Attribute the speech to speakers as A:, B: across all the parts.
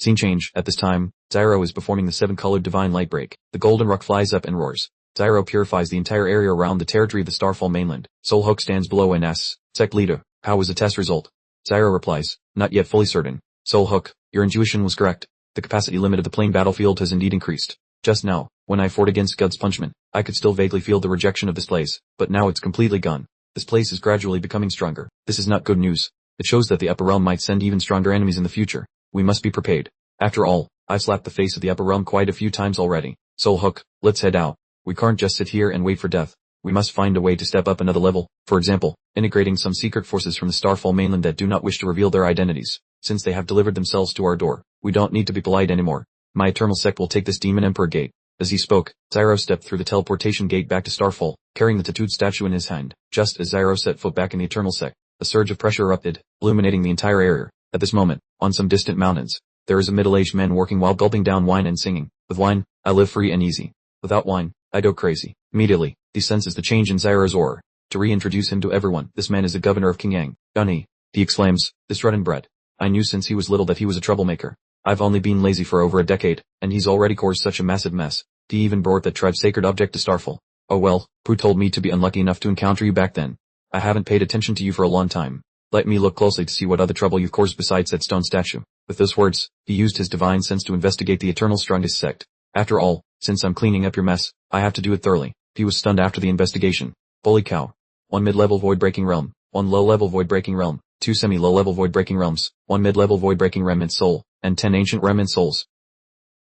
A: Scene change. At this time, Zyro is performing the 7-colored divine light break. The golden rock flies up and roars. Zyro purifies the entire area around the territory of the Starfall mainland. Soul Hook stands below and asks, Sect Leader, how was the test result? Zyro replies, not yet fully certain. Soul Hook, your intuition was correct. The capacity limit of the plain battlefield has indeed increased. Just now, when I fought against God's punishment, I could still vaguely feel the rejection of this place, but now it's completely gone. This place is gradually becoming stronger. This is not good news. It shows that the upper realm might send even stronger enemies in the future. We must be prepared. After all, I've slapped the face of the upper realm quite a few times already. Soul Hook, let's head out. We can't just sit here and wait for death. We must find a way to step up another level, for example, integrating some secret forces from the Starfall mainland that do not wish to reveal their identities. Since they have delivered themselves to our door, we don't need to be polite anymore. My eternal sect will take this Demon Emperor gate. As he spoke, Zyro stepped through the teleportation gate back to Starfall, carrying the tattooed statue in his hand. Just as Zyro set foot back in the eternal sect, a surge of pressure erupted, illuminating the entire area. At this moment, on some distant mountains, there is a middle-aged man working while gulping down wine and singing. With wine, I live free and easy. Without wine, I go crazy. Immediately, he senses the change in Zyro's aura. To reintroduce him to everyone, this man is the governor of King Yang. Gunny, he exclaims, this rotten bred. I knew since he was little that he was a troublemaker. I've only been lazy for over a decade, and he's already caused such a massive mess. He even brought that tribe's sacred object to Starfall. Oh well, who told me to be unlucky enough to encounter you back then? I haven't paid attention to you for a long time. Let me look closely to see what other trouble you've caused besides that stone statue. With those words, he used his divine sense to investigate the eternal strongest sect. After all, since I'm cleaning up your mess, I have to do it thoroughly. He was stunned after the investigation. Holy cow. 1 mid-level void-breaking realm, 1 low-level void-breaking realm, 2 semi-low-level void-breaking realms, 1 mid-level void-breaking remnant soul, and 10 ancient remnant souls.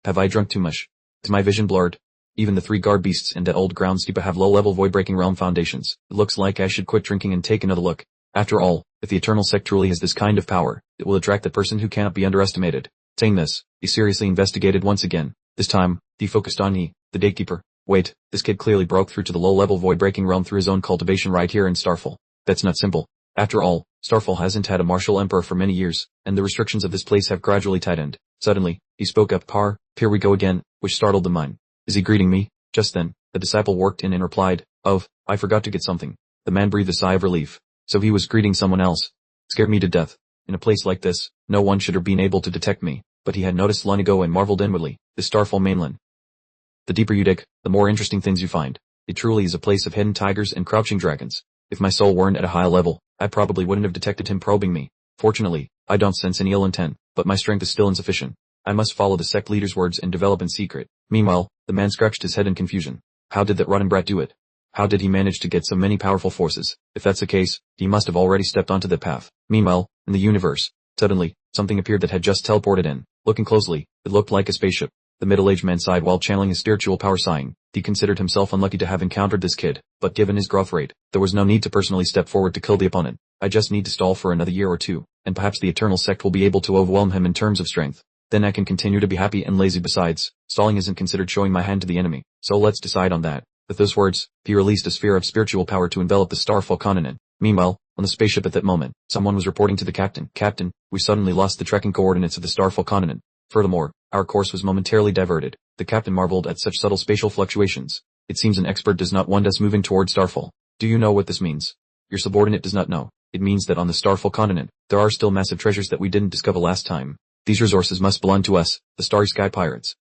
A: Have I drunk too much? Is my vision blurred? Even the 3 guard beasts and that old groundskeeper have low-level void-breaking realm foundations. It looks like I should quit drinking and take another look. After all, if the Eternal Sect truly has this kind of power, it will attract the person who cannot be underestimated. Saying this, he seriously investigated once again. This time, he focused on the gatekeeper. Wait, this kid clearly broke through to the low-level void-breaking realm through his own cultivation right here in Starfall. That's not simple. After all, Starfall hasn't had a martial emperor for many years, and the restrictions of this place have gradually tightened. Suddenly, he spoke up, here we go again, which startled the mind. Is he greeting me? Just then, the disciple worked in and replied, I forgot to get something. The man breathed a sigh of relief. So he was greeting someone else. Scared me to death. In a place like this, no one should have been able to detect me, but he had noticed long ago and marveled inwardly, the Starfall mainland. The deeper you dig, the more interesting things you find. It truly is a place of hidden tigers and crouching dragons. If my soul weren't at a high level, I probably wouldn't have detected him probing me. Fortunately, I don't sense any ill intent, but my strength is still insufficient. I must follow the sect leader's words and develop in secret. Meanwhile, the man scratched his head in confusion. How did that rotten brat do it? How did he manage to get so many powerful forces? If that's the case, he must have already stepped onto that path. Meanwhile, in the universe, suddenly, something appeared that had just teleported in. Looking closely, it looked like a spaceship. The middle-aged man sighed while channeling his spiritual power, sighing. He considered himself unlucky to have encountered this kid, but given his growth rate, there was no need to personally step forward to kill the opponent. I just need to stall for another year or two, and perhaps the Eternal Sect will be able to overwhelm him in terms of strength. Then I can continue to be happy and lazy. Besides, stalling isn't considered showing my hand to the enemy, so let's decide on that. With those words, he released a sphere of spiritual power to envelop the Starfall continent. Meanwhile, on the spaceship at that moment, someone was reporting to the captain. Captain, we suddenly lost the trekking coordinates of the Starfall continent. Furthermore, our course was momentarily diverted. The captain marveled at such subtle spatial fluctuations. It seems an expert does not want us moving toward Starfall. Do you know what this means? Your subordinate does not know. It means that on the Starfall continent, there are still massive treasures that we didn't discover last time. These resources must belong to us, the Starry Sky Pirates.